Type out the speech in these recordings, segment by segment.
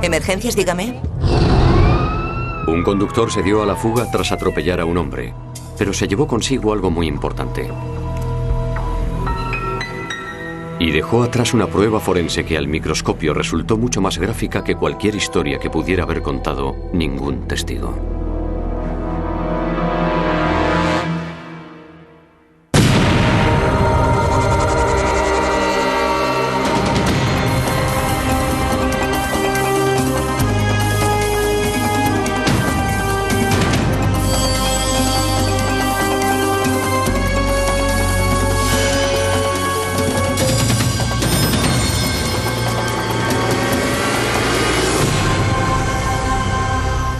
¿Emergencias, dígame? Un conductor se dio a la fuga tras atropellar a un hombre, pero se llevó consigo algo muy importante. Y dejó atrás una prueba forense que al microscopio resultó mucho más gráfica que cualquier historia que pudiera haber contado ningún testigo.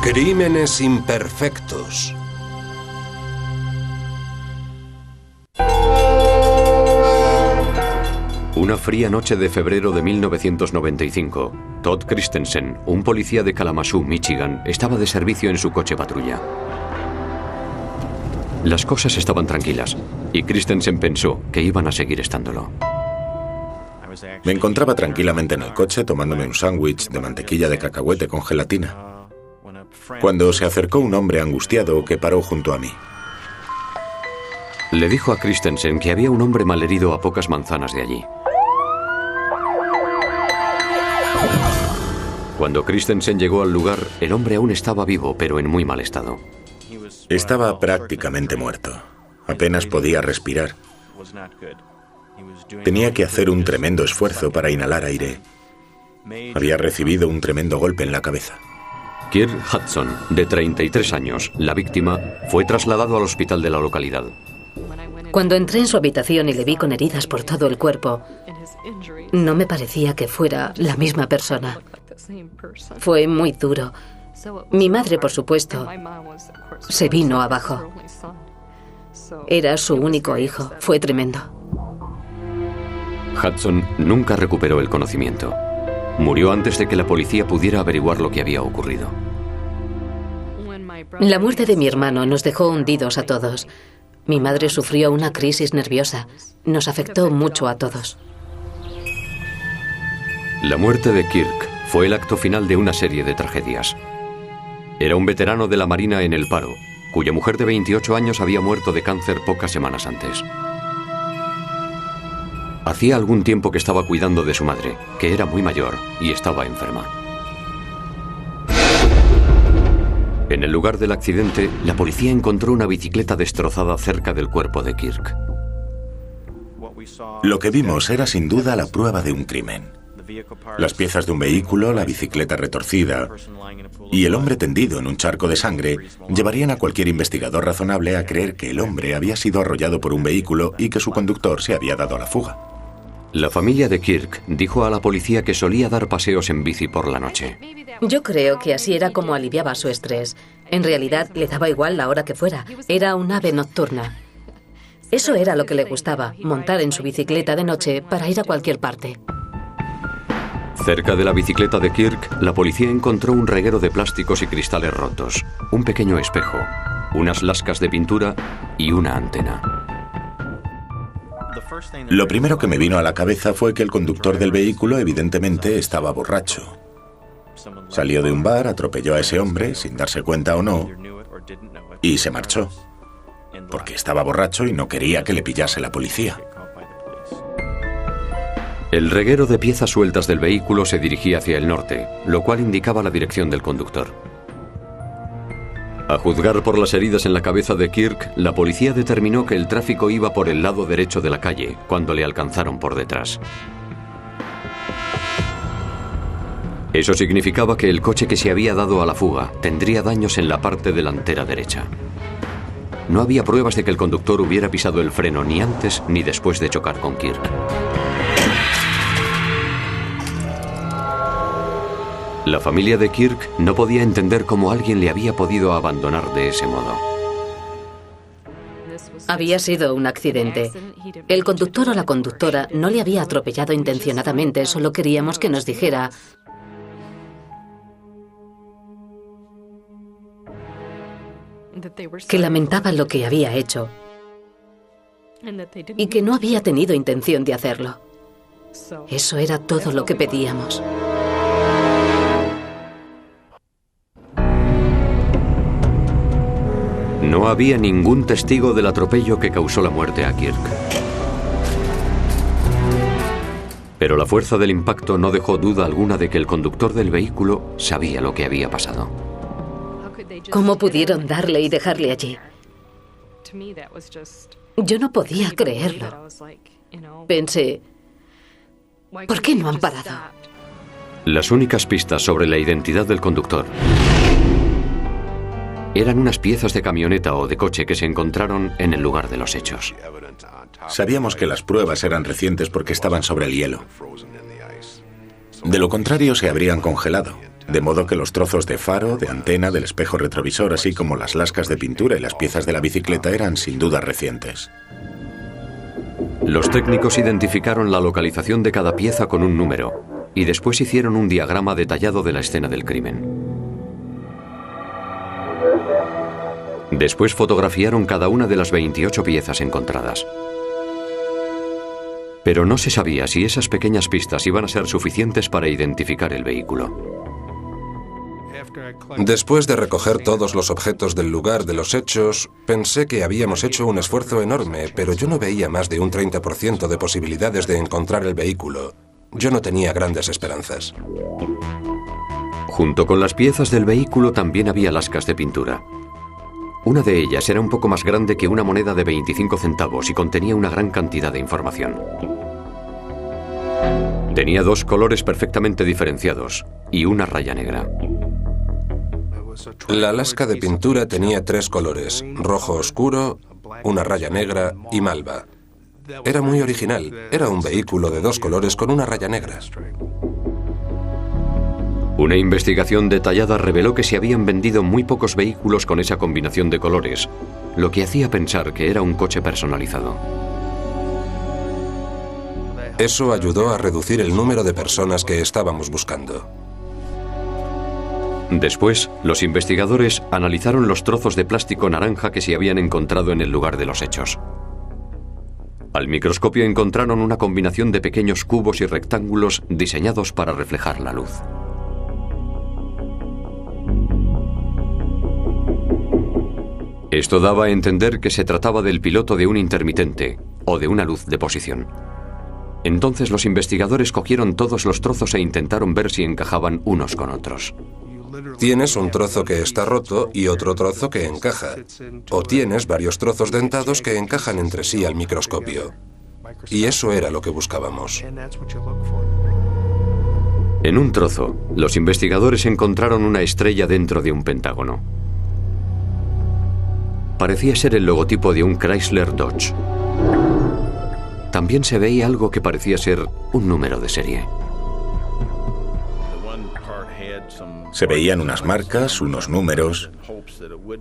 Crímenes imperfectos. Una fría noche de febrero de 1995, Todd Christensen, un policía de Kalamazoo, Michigan, estaba de servicio en su coche patrulla. Las cosas estaban tranquilas y Christensen pensó que iban a seguir estándolo. Me encontraba tranquilamente en el coche tomándome un sándwich de mantequilla de cacahuete con gelatina, cuando se acercó un hombre angustiado que paró junto a mí. Le dijo a Christensen que había un hombre malherido a pocas manzanas de allí. Cuando Christensen llegó al lugar, el hombre aún estaba vivo, pero en muy mal estado. Estaba prácticamente muerto. Apenas podía respirar. Tenía que hacer un tremendo esfuerzo para inhalar aire. Había recibido un tremendo golpe en la cabeza. Kirk Hudson, de 33 años, la víctima, fue trasladado al hospital de la localidad. Cuando entré en su habitación y le vi con heridas por todo el cuerpo, no me parecía que fuera la misma persona. Fue muy duro. Mi madre, por supuesto, se vino abajo. Era su único hijo. Fue tremendo. Hudson nunca recuperó el conocimiento. Murió antes de que la policía pudiera averiguar lo que había ocurrido. La muerte de mi hermano nos dejó hundidos a todos. Mi madre sufrió una crisis nerviosa. Nos afectó mucho a todos. La muerte de Kirk fue el acto final de una serie de tragedias. Era un veterano de la Marina en el paro, cuya mujer de 28 años había muerto de cáncer pocas semanas antes. Hacía algún tiempo que estaba cuidando de su madre, que era muy mayor y estaba enferma. En el lugar del accidente, la policía encontró una bicicleta destrozada cerca del cuerpo de Kirk. Lo que vimos era sin duda la prueba de un crimen. Las piezas de un vehículo, la bicicleta retorcida y el hombre tendido en un charco de sangre llevarían a cualquier investigador razonable a creer que el hombre había sido arrollado por un vehículo y que su conductor se había dado a la fuga. La familia de Kirk dijo a la policía que solía dar paseos en bici por la noche. Yo creo que así era como aliviaba su estrés. En realidad le daba igual la hora que fuera. Era un ave nocturna. Eso era lo que le gustaba, montar en su bicicleta de noche para ir a cualquier parte. Cerca de la bicicleta de Kirk, la policía encontró un reguero de plásticos y cristales rotos, un pequeño espejo, unas lascas de pintura y una antena. Lo primero que me vino a la cabeza fue que el conductor del vehículo evidentemente estaba borracho. Salió de un bar, atropelló a ese hombre, sin darse cuenta o no, y se marchó, porque estaba borracho y no quería que le pillase la policía. El reguero de piezas sueltas del vehículo se dirigía hacia el norte, lo cual indicaba la dirección del conductor. A juzgar por las heridas en la cabeza de Kirk, la policía determinó que el tráfico iba por el lado derecho de la calle, cuando le alcanzaron por detrás. Eso significaba que el coche que se había dado a la fuga tendría daños en la parte delantera derecha. No había pruebas de que el conductor hubiera pisado el freno ni antes ni después de chocar con Kirk. La familia de Kirk no podía entender cómo alguien le había podido abandonar de ese modo. Había sido un accidente. El conductor o la conductora no le había atropellado intencionadamente, solo queríamos que nos dijera: que lamentaba lo que había hecho y que no había tenido intención de hacerlo. Eso era todo lo que pedíamos. No había ningún testigo del atropello que causó la muerte a Kirk. Pero la fuerza del impacto no dejó duda alguna de que el conductor del vehículo sabía lo que había pasado. ¿Cómo pudieron darle y dejarle allí? Yo no podía creerlo. Pensé, ¿por qué no han parado? Las únicas pistas sobre la identidad del conductor eran unas piezas de camioneta o de coche que se encontraron en el lugar de los hechos. Sabíamos que las pruebas eran recientes porque estaban sobre el hielo. De lo contrario, se habrían congelado, de modo que los trozos de faro, de antena, del espejo retrovisor, así como las lascas de pintura y las piezas de la bicicleta eran sin duda recientes. Los técnicos identificaron la localización de cada pieza con un número y después hicieron un diagrama detallado de la escena del crimen. Después fotografiaron cada una de las 28 piezas encontradas. Pero no se sabía si esas pequeñas pistas iban a ser suficientes para identificar el vehículo. Después de recoger todos los objetos del lugar de los hechos, pensé que habíamos hecho un esfuerzo enorme, pero yo no veía más de un 30% de posibilidades de encontrar el vehículo. Yo no tenía grandes esperanzas. Junto con las piezas del vehículo también había lascas de pintura. Una de ellas era un poco más grande que una moneda de 25 centavos y contenía una gran cantidad de información. Tenía dos colores perfectamente diferenciados y una raya negra. La lasca de pintura tenía 3 colores: rojo oscuro, una raya negra y malva. Era muy original. Era un vehículo de 2 colores con una raya negra. Una investigación detallada reveló que se habían vendido muy pocos vehículos con esa combinación de colores, lo que hacía pensar que era un coche personalizado. Eso ayudó a reducir el número de personas que estábamos buscando. Después, los investigadores analizaron los trozos de plástico naranja que se habían encontrado en el lugar de los hechos. Al microscopio encontraron una combinación de pequeños cubos y rectángulos diseñados para reflejar la luz. Esto daba a entender que se trataba del piloto de un intermitente o de una luz de posición. Entonces los investigadores cogieron todos los trozos e intentaron ver si encajaban unos con otros. Tienes un trozo que está roto y otro trozo que encaja. O tienes varios trozos dentados que encajan entre sí al microscopio. Y eso era lo que buscábamos. En un trozo, los investigadores encontraron una estrella dentro de un pentágono. Parecía ser el logotipo de un Chrysler Dodge. También se veía algo que parecía ser un número de serie. Se veían unas marcas, unos números,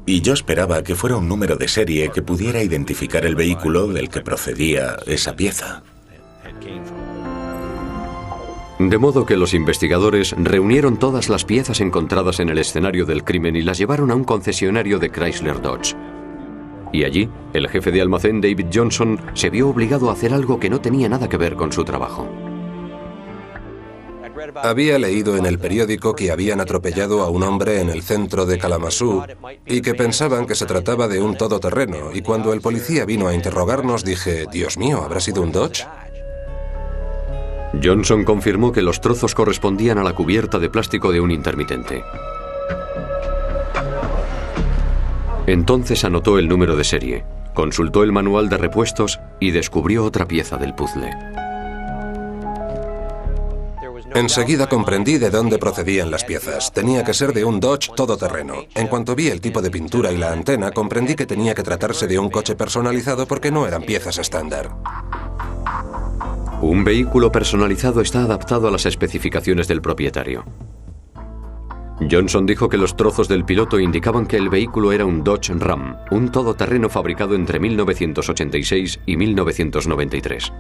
y yo esperaba que fuera un número de serie que pudiera identificar el vehículo del que procedía esa pieza. De modo que los investigadores reunieron todas las piezas encontradas en el escenario del crimen y las llevaron a un concesionario de Chrysler Dodge. Y allí, el jefe de almacén David Johnson se vio obligado a hacer algo que no tenía nada que ver con su trabajo. Había leído en el periódico que habían atropellado a un hombre en el centro de Kalamazoo y que pensaban que se trataba de un todoterreno, y cuando el policía vino a interrogarnos dije, Dios mío, ¿habrá sido un Dodge? Johnson confirmó que los trozos correspondían a la cubierta de plástico de un intermitente. Entonces anotó el número de serie, consultó el manual de repuestos y descubrió otra pieza del puzzle. Enseguida comprendí de dónde procedían las piezas. Tenía que ser de un Dodge todoterreno. En cuanto vi el tipo de pintura y la antena, comprendí que tenía que tratarse de un coche personalizado porque no eran piezas estándar. Un vehículo personalizado está adaptado a las especificaciones del propietario. Johnson dijo que los trozos del piloto indicaban que el vehículo era un Dodge Ram, un todoterreno fabricado entre 1986 y 1993.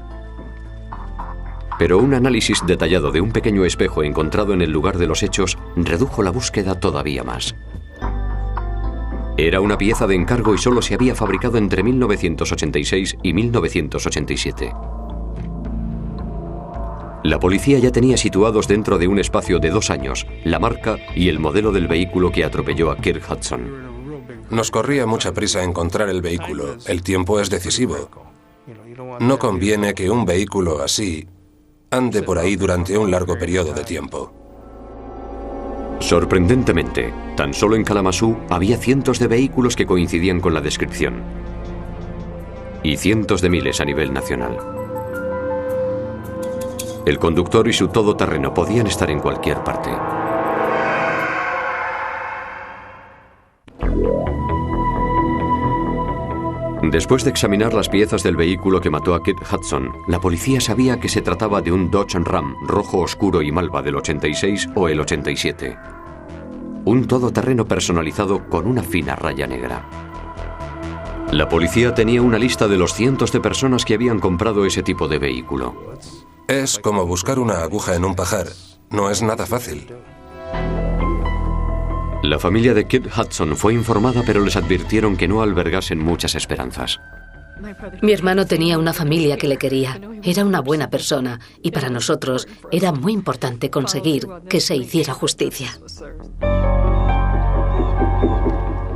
Pero un análisis detallado de un pequeño espejo encontrado en el lugar de los hechos redujo la búsqueda todavía más. Era una pieza de encargo y solo se había fabricado entre 1986 y 1987. La policía ya tenía situados dentro de un espacio de 2 años la marca y el modelo del vehículo que atropelló a Kirk Hudson. Nos corría mucha prisa encontrar el vehículo. El tiempo es decisivo. No conviene que un vehículo así ande por ahí durante un largo periodo de tiempo. Sorprendentemente, tan solo en Kalamazoo había cientos de vehículos que coincidían con la descripción. Y cientos de miles a nivel nacional. El conductor y su todoterreno podían estar en cualquier parte. Después de examinar las piezas del vehículo que mató a Kit Hudson, la policía sabía que se trataba de un Dodge Ram rojo oscuro y malva del 86 o el 87. Un todoterreno personalizado con una fina raya negra. La policía tenía una lista de los cientos de personas que habían comprado ese tipo de vehículo. Es como buscar una aguja en un pajar. No es nada fácil. La familia de Kit Hudson fue informada, pero les advirtieron que no albergasen muchas esperanzas. Mi hermano tenía una familia que le quería. Era una buena persona y para nosotros era muy importante conseguir que se hiciera justicia.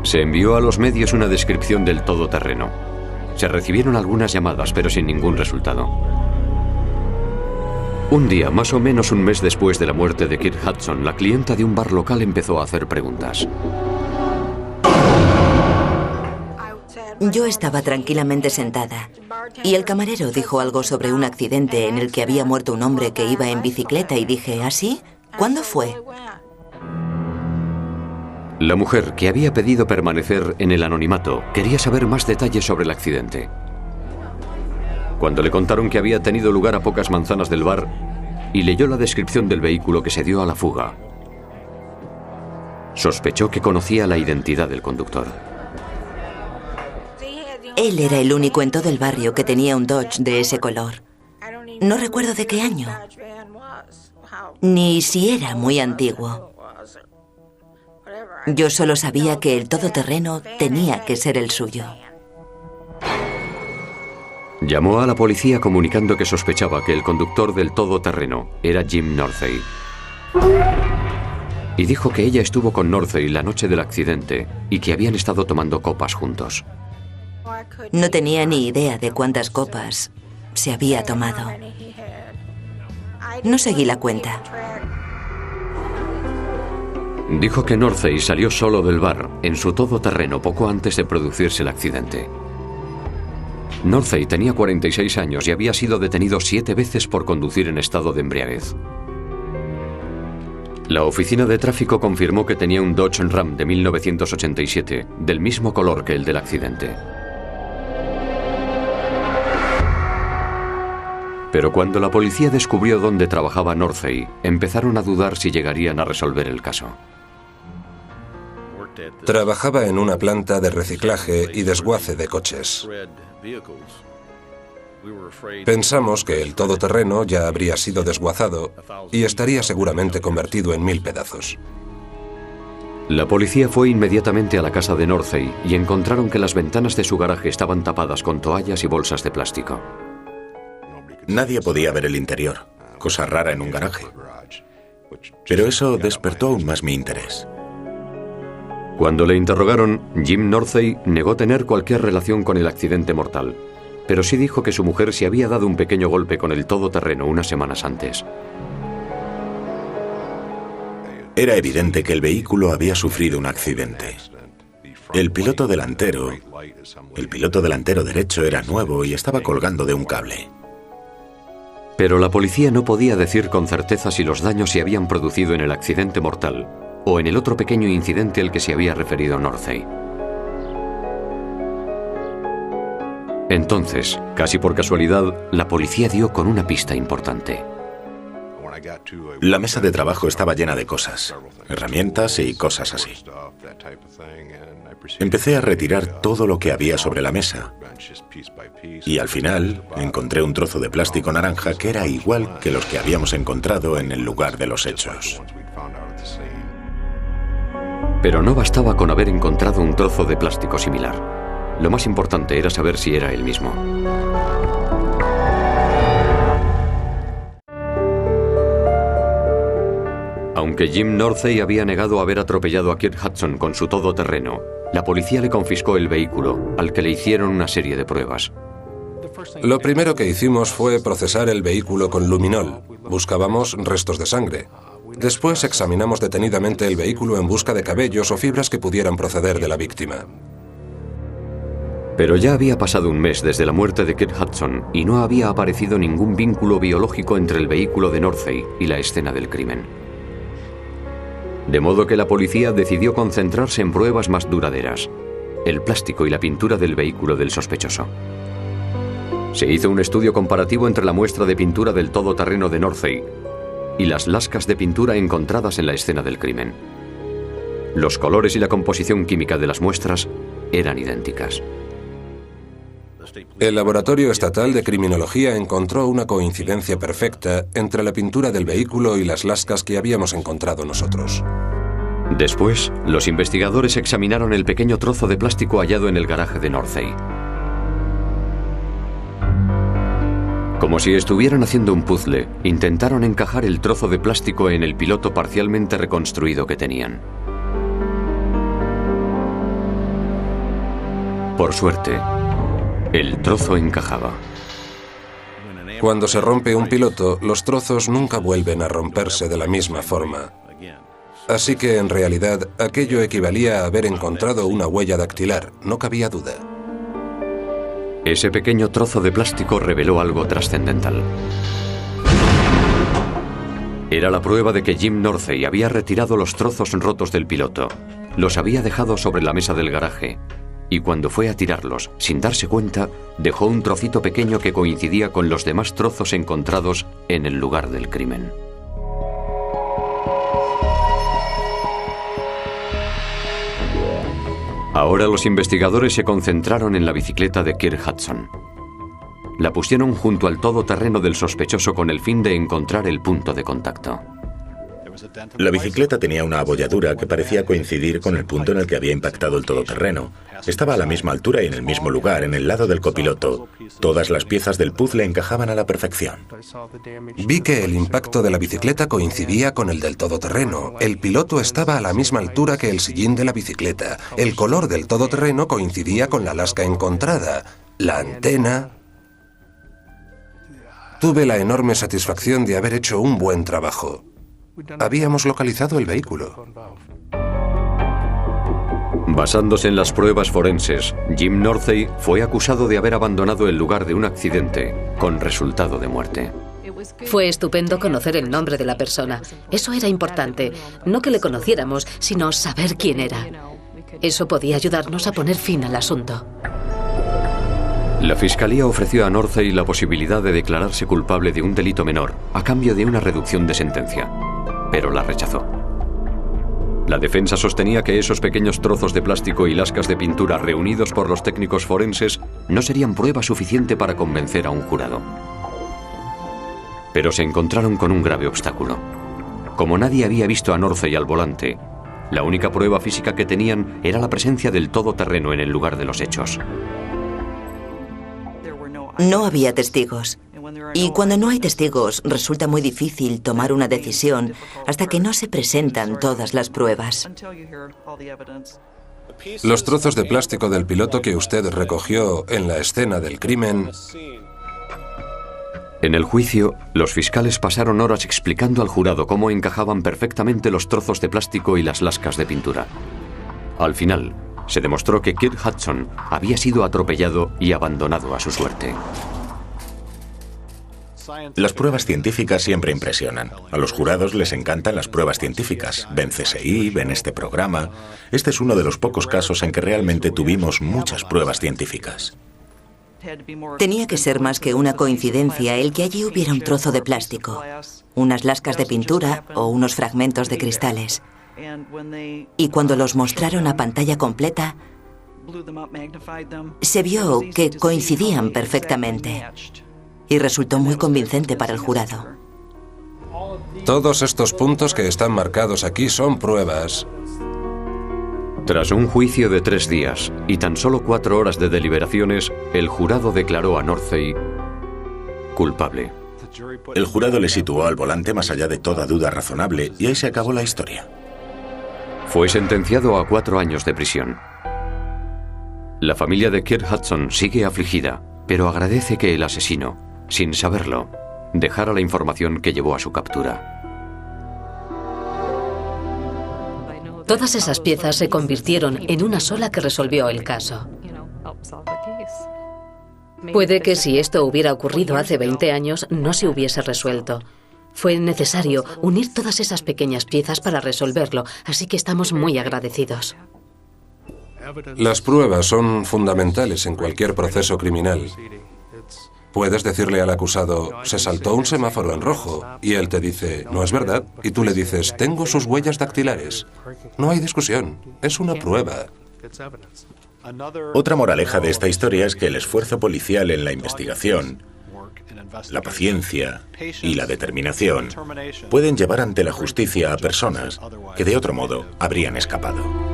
Se envió a los medios una descripción del todoterreno. Se recibieron algunas llamadas, pero sin ningún resultado. Un día, más o menos un mes después de la muerte de Kit Hudson, la clienta de un bar local empezó a hacer preguntas. Yo estaba tranquilamente sentada y el camarero dijo algo sobre un accidente en el que había muerto un hombre que iba en bicicleta y dije, ¿ah, sí? ¿Cuándo fue? La mujer, que había pedido permanecer en el anonimato, quería saber más detalles sobre el accidente. Cuando le contaron que había tenido lugar a pocas manzanas del bar y leyó la descripción del vehículo que se dio a la fuga, sospechó que conocía la identidad del conductor. Él era el único en todo el barrio que tenía un Dodge de ese color. No recuerdo de qué año, ni si era muy antiguo. Yo solo sabía que el todoterreno tenía que ser el suyo. Llamó a la policía comunicando que sospechaba que el conductor del todoterreno era Jim Northey. Y dijo que ella estuvo con Northey la noche del accidente y que habían estado tomando copas juntos. No tenía ni idea de cuántas copas se había tomado. No seguí la cuenta. Dijo que Northey salió solo del bar en su todoterreno poco antes de producirse el accidente. Northey tenía 46 años y había sido detenido 7 veces por conducir en estado de embriaguez. La oficina de tráfico confirmó que tenía un Dodge Ram de 1987, del mismo color que el del accidente. Pero cuando la policía descubrió dónde trabajaba Northey, empezaron a dudar si llegarían a resolver el caso. Trabajaba en una planta de reciclaje y desguace de coches. Pensamos que el todoterreno ya habría sido desguazado y estaría seguramente convertido en 1000 pedazos. La policía fue inmediatamente a la casa de Northey y encontraron que las ventanas de su garaje estaban tapadas con toallas y bolsas de plástico. Nadie podía ver el interior, cosa rara en un garaje. Pero eso despertó aún más mi interés. Cuando le interrogaron, Jim Northey negó tener cualquier relación con el accidente mortal, pero sí dijo que su mujer se había dado un pequeño golpe con el todoterreno unas semanas antes. Era evidente que el vehículo había sufrido un accidente. El piloto delantero derecho era nuevo y estaba colgando de un cable. Pero la policía no podía decir con certeza si los daños se habían producido en el accidente mortal o en el otro pequeño incidente al que se había referido Northey. Entonces, casi por casualidad, la policía dio con una pista importante. La mesa de trabajo estaba llena de cosas, herramientas y cosas así. Empecé a retirar todo lo que había sobre la mesa y al final encontré un trozo de plástico naranja que era igual que los que habíamos encontrado en el lugar de los hechos. Pero no bastaba con haber encontrado un trozo de plástico similar. Lo más importante era saber si era el mismo. Aunque Jim Northey había negado haber atropellado a Kirk Hudson con su todoterreno, la policía le confiscó el vehículo, al que le hicieron una serie de pruebas. Lo primero que hicimos fue procesar el vehículo con luminol. Buscábamos restos de sangre. Después examinamos detenidamente el vehículo en busca de cabellos o fibras que pudieran proceder de la víctima. Pero ya había pasado un mes desde la muerte de Kirk Hudson y no había aparecido ningún vínculo biológico entre el vehículo de Northey y la escena del crimen. De modo que la policía decidió concentrarse en pruebas más duraderas: el plástico y la pintura del vehículo del sospechoso. Se hizo un estudio comparativo entre la muestra de pintura del todoterreno de Northey y las lascas de pintura encontradas en la escena del crimen. Los colores y la composición química de las muestras eran idénticas. El Laboratorio Estatal de Criminología encontró una coincidencia perfecta entre la pintura del vehículo y las lascas que habíamos encontrado nosotros. Después, los investigadores examinaron el pequeño trozo de plástico hallado en el garaje de Northey. Como si estuvieran haciendo un puzzle, intentaron encajar el trozo de plástico en el piloto parcialmente reconstruido que tenían. Por suerte, el trozo encajaba. Cuando se rompe un piloto, los trozos nunca vuelven a romperse de la misma forma. Así que, en realidad, aquello equivalía a haber encontrado una huella dactilar, no cabía duda. Ese pequeño trozo de plástico reveló algo trascendental. Era la prueba de que Jim Northey había retirado los trozos rotos del piloto, los había dejado sobre la mesa del garaje, y cuando fue a tirarlos, sin darse cuenta, dejó un trocito pequeño que coincidía con los demás trozos encontrados en el lugar del crimen. Ahora los investigadores se concentraron en la bicicleta de Kirk Hudson. La pusieron junto al todoterreno del sospechoso con el fin de encontrar el punto de contacto. La bicicleta tenía una abolladura que parecía coincidir con el punto en el que había impactado el todoterreno. Estaba a la misma altura y en el mismo lugar, en el lado del copiloto. Todas las piezas del puzzle encajaban a la perfección. Vi que el impacto de la bicicleta coincidía con el del todoterreno. El piloto estaba a la misma altura que el sillín de la bicicleta. El color del todoterreno coincidía con la lasca encontrada. La antena... Tuve la enorme satisfacción de haber hecho un buen trabajo. Habíamos localizado el vehículo. Basándose en las pruebas forenses, Jim Northey fue acusado de haber abandonado el lugar de un accidente con resultado de muerte. Fue estupendo conocer el nombre de la persona. Eso era importante. No que le conociéramos, sino saber quién era. Eso podía ayudarnos a poner fin al asunto. La fiscalía ofreció a Northey la posibilidad de declararse culpable de un delito menor a cambio de una reducción de sentencia, pero la rechazó. La defensa sostenía que esos pequeños trozos de plástico y lascas de pintura reunidos por los técnicos forenses no serían prueba suficiente para convencer a un jurado. Pero se encontraron con un grave obstáculo. Como nadie había visto a Northey al volante, la única prueba física que tenían era la presencia del todoterreno en el lugar de los hechos. No había testigos. Y cuando no hay testigos, resulta muy difícil tomar una decisión hasta que no se presentan todas las pruebas. Los trozos de plástico del piloto que usted recogió en la escena del crimen... En el juicio, los fiscales pasaron horas explicando al jurado cómo encajaban perfectamente los trozos de plástico y las lascas de pintura. Al final, se demostró que Kirk Hudson había sido atropellado y abandonado a su suerte. Las pruebas científicas siempre impresionan. A los jurados les encantan las pruebas científicas. Ven CSI, ven este programa. Este es uno de los pocos casos en que realmente tuvimos muchas pruebas científicas. Tenía que ser más que una coincidencia el que allí hubiera un trozo de plástico, unas lascas de pintura o unos fragmentos de cristales. Y cuando los mostraron a pantalla completa, se vio que coincidían perfectamente. Y resultó muy convincente para el jurado. Todos estos puntos que están marcados aquí son pruebas. Tras un juicio de 3 días y tan solo 4 horas de deliberaciones, el jurado declaró a Northey culpable. El jurado le situó al volante más allá de toda duda razonable y ahí se acabó la historia. Fue sentenciado a 4 años de prisión. La familia de Kirk Hudson sigue afligida, pero agradece que el asesino, sin saberlo, dejara la información que llevó a su captura. Todas esas piezas se convirtieron en una sola que resolvió el caso. Puede que si esto hubiera ocurrido hace 20 años no se hubiese resuelto. Fue necesario unir todas esas pequeñas piezas para resolverlo, así que estamos muy agradecidos. Las pruebas son fundamentales en cualquier proceso criminal. Puedes decirle al acusado, se saltó un semáforo en rojo, y él te dice, no es verdad, y tú le dices, tengo sus huellas dactilares. No hay discusión, es una prueba. Otra moraleja de esta historia es que el esfuerzo policial en la investigación, la paciencia y la determinación pueden llevar ante la justicia a personas que de otro modo habrían escapado.